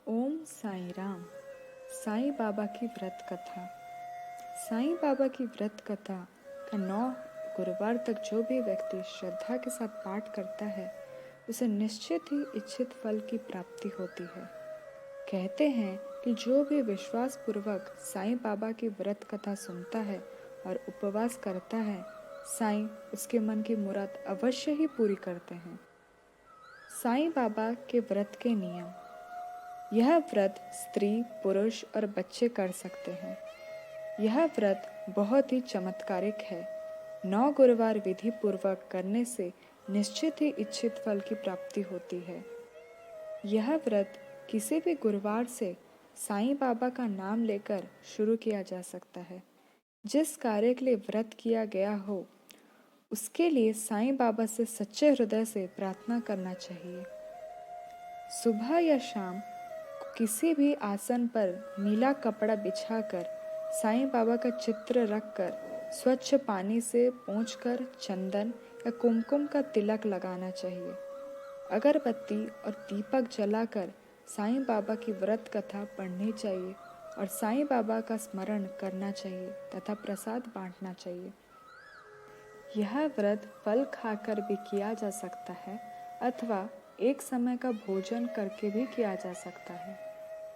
ओम साईं राम। साईं बाबा की व्रत कथा। साईं बाबा की व्रत कथा का 9 गुरुवार तक जो भी व्यक्ति श्रद्धा के साथ पाठ करता है उसे निश्चित ही इच्छित फल की प्राप्ति होती है। कहते हैं कि जो भी विश्वास पूर्वक साईं बाबा की व्रत कथा सुनता है और उपवास करता है, साईं उसके मन की मुराद अवश्य ही पूरी करते हैं। साईं बाबा के व्रत के नियम। यह व्रत स्त्री, पुरुष और बच्चे कर सकते हैं। यह व्रत बहुत ही चमत्कारिक है। 9 गुरुवार विधि पूर्वक करने से निश्चित ही इच्छित फल की प्राप्ति होती है। यह व्रत किसी भी गुरुवार से साईं बाबा का नाम लेकर शुरू किया जा सकता है। जिस कार्य के लिए व्रत किया गया हो उसके लिए साईं बाबा से सच्चे हृदय से प्रार्थना करना चाहिए। सुबह या शाम किसी भी आसन पर नीला कपड़ा बिछाकर साईं बाबा का चित्र रखकर स्वच्छ पानी से पोंछकर चंदन या कुमकुम का तिलक लगाना चाहिए। अगरबत्ती और दीपक जलाकर साईं बाबा की व्रत कथा पढ़नी चाहिए और साईं बाबा का स्मरण करना चाहिए तथा प्रसाद बांटना चाहिए। यह व्रत फल खाकर भी किया जा सकता है अथवा एक समय का भोजन करके भी किया जा सकता है।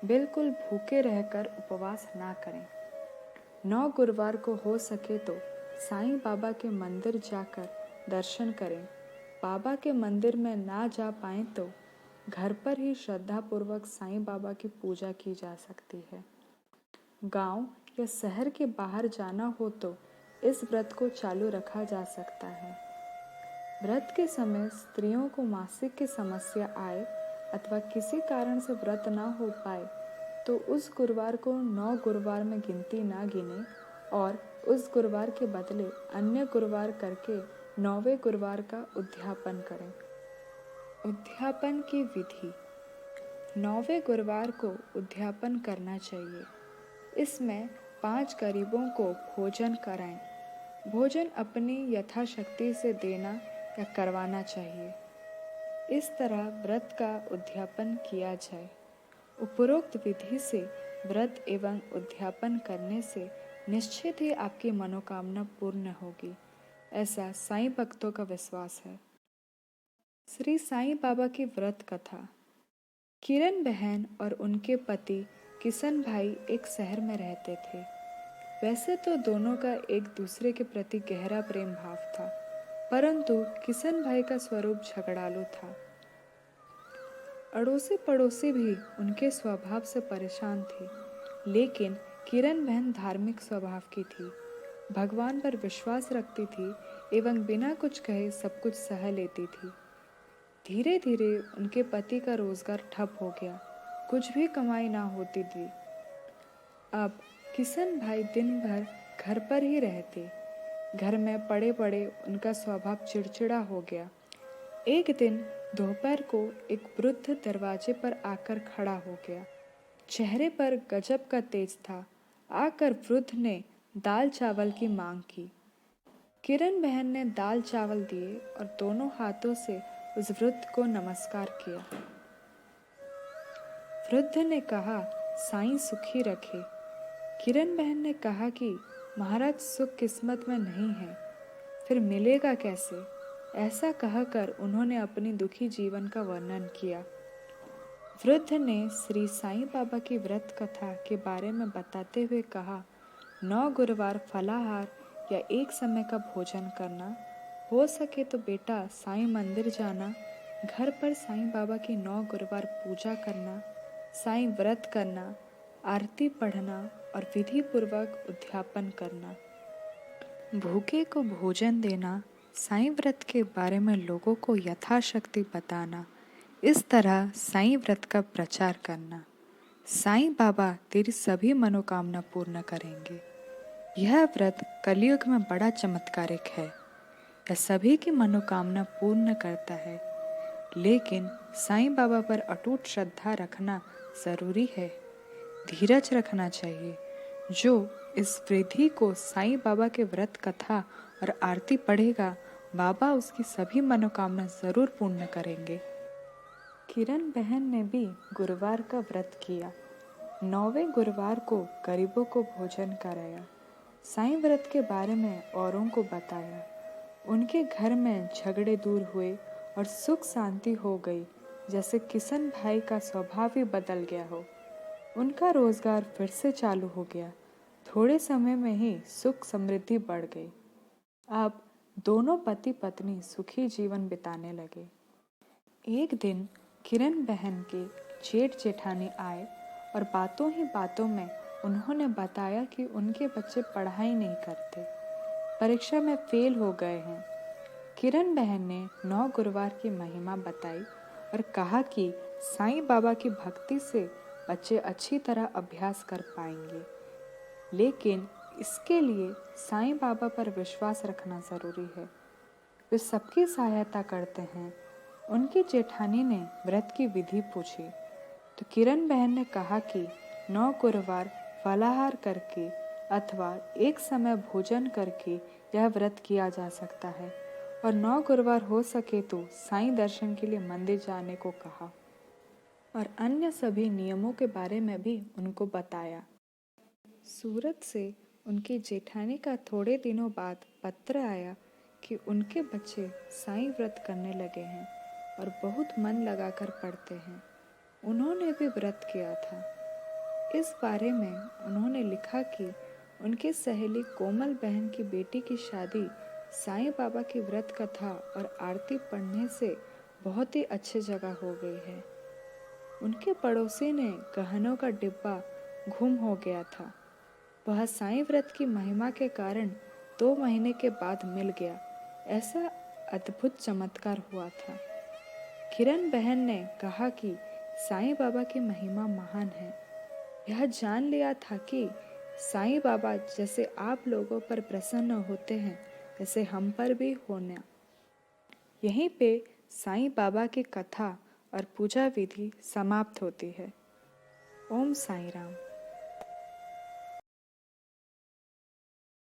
बिल्कुल भूखे रहकर उपवास ना करें। 9 गुरुवार को हो सके तो साईं बाबा के मंदिर जाकर दर्शन करें। बाबा के मंदिर में ना जा पाएं तो घर पर ही श्रद्धापूर्वक साईं बाबा की पूजा की जा सकती है। गांव या शहर के बाहर जाना हो तो इस व्रत को चालू रखा जा सकता है। व्रत के समय स्त्रियों को मासिक की समस्या आए अथवा किसी कारण से व्रत ना हो पाए तो उस गुरुवार को 9 गुरुवार में गिनती ना गिने और उस गुरुवार के बदले अन्य गुरुवार करके 9वें गुरुवार का उद्यापन करें। उद्यापन की विधि। 9वें गुरुवार को उद्यापन करना चाहिए। इसमें 5 गरीबों को भोजन कराएं। भोजन अपनी यथाशक्ति से देना या करवाना चाहिए। इस तरह व्रत का उद्यापन किया जाए। उपरोक्त विधि से व्रत एवं उद्यापन करने से निश्चित ही आपकी मनोकामना पूर्ण होगी, ऐसा साईं भक्तों का विश्वास है। श्री साईं बाबा की व्रत कथा। किरण बहन और उनके पति किशन भाई एक शहर में रहते थे। वैसे तो दोनों का एक दूसरे के प्रति गहरा प्रेम भाव था, परंतु किशन भाई का स्वरूप झगड़ालू था। अड़ोसी पड़ोसी भी उनके स्वभाव से परेशान थे, लेकिन किरण बहन धार्मिक स्वभाव की थी, भगवान पर विश्वास रखती थी एवं बिना कुछ कहे सब कुछ सह लेती थी। धीरे धीरे उनके पति का रोजगार ठप हो गया, कुछ भी कमाई ना होती थी। अब किशन भाई दिन भर घर पर ही रहते। घर में पड़े पड़े उनका स्वभाव चिड़चिड़ा हो गया। एक दिन दोपहर को एक वृद्ध दरवाजे पर आकर खड़ा हो गया। चेहरे पर गजब का तेज था। आकर वृद्ध ने दाल चावल की मांग की। किरण बहन ने दाल चावल दिए और दोनों हाथों से उस वृद्ध को नमस्कार किया। वृद्ध ने कहा, साईं सुखी रखे। किरण बहन ने कहा कि महाराज सुख किस्मत में नहीं है, फिर मिलेगा कैसे? ऐसा कहकर उन्होंने अपनी दुखी जीवन का वर्णन किया। वृद्ध ने श्री साईं बाबा की व्रत कथा के बारे में बताते हुए कहा, 9 गुरुवार फलाहार या एक समय का भोजन करना, हो सके तो बेटा साईं मंदिर जाना, घर पर साईं बाबा की 9 गुरुवार पूजा करना, साईं व्रत करना, आरती पढ़ना और विधि पूर्वक उद्यापन करना, भूखे को भोजन देना, साईं व्रत के बारे में लोगों को यथाशक्ति बताना, इस तरह साईं व्रत का प्रचार करना। साईं बाबा तेरी सभी मनोकामना पूर्ण करेंगे। यह व्रत कलयुग में बड़ा चमत्कारिक है। यह सभी की मनोकामना पूर्ण करता है, लेकिन साईं बाबा पर अटूट श्रद्धा रखना जरूरी है। धीरज रखना चाहिए। जो इस विधि को साईं बाबा के व्रत कथा और आरती पढ़ेगा, बाबा उसकी सभी मनोकामना जरूर पूर्ण करेंगे। किरण बहन ने भी गुरुवार का व्रत किया। 9वें गुरुवार को गरीबों को भोजन कराया। साईं व्रत के बारे में औरों को बताया। उनके घर में झगड़े दूर हुए और सुख शांति हो गई, जैसे किशन भाई का स्वभाव ही बदल गया हो। उनका रोजगार फिर से चालू हो गया। थोड़े समय में ही सुख समृद्धि बढ़ गई। अब दोनों पति पत्नी सुखी जीवन बिताने लगे। एक दिन किरण बहन के जेठ जेठानी आए और बातों ही बातों में उन्होंने बताया कि उनके बच्चे पढ़ाई नहीं करते, परीक्षा में फेल हो गए हैं। किरण बहन ने 9 गुरुवार की महिमा बताई और कहा कि साईं बाबा की भक्ति से बच्चे अच्छी तरह अभ्यास कर पाएंगे, लेकिन इसके लिए साईं बाबा पर विश्वास रखना जरूरी है। वे सबकी सहायता करते हैं। उनकी जेठानी ने व्रत की विधि पूछी तो किरण बहन ने कहा कि 9 गुरुवार फलाहार करके अथवा एक समय भोजन करके यह व्रत किया जा सकता है, और 9 गुरुवार हो सके तो साईं दर्शन के लिए मंदिर जाने को कहा और अन्य सभी नियमों के बारे में भी उनको बताया। सूरत से उनकी जेठानी का थोड़े दिनों बाद पत्र आया कि उनके बच्चे साईं व्रत करने लगे हैं और बहुत मन लगाकर पढ़ते हैं। उन्होंने भी व्रत किया था। इस बारे में उन्होंने लिखा कि उनकी सहेली कोमल बहन की बेटी की शादी साईं बाबा की व्रत कथा और आरती पढ़ने से बहुत ही अच्छी जगह हो गई है। उनके पड़ोसी ने गहनों का डिब्बा गुम हो गया था। वह साईं व्रत की महिमा के कारण 2 महीने के बाद मिल गया। ऐसा अद्भुत चमत्कार हुआ था। किरण बहन ने कहा कि साईं बाबा की महिमा महान है। यह जान लिया था कि साईं बाबा जैसे आप लोगों पर प्रसन्न होते हैं, वैसे हम पर भी होना। यहीं पे साईं बाबा की कथा और पूजा विधि समाप्त होती है। ओम साईं राम।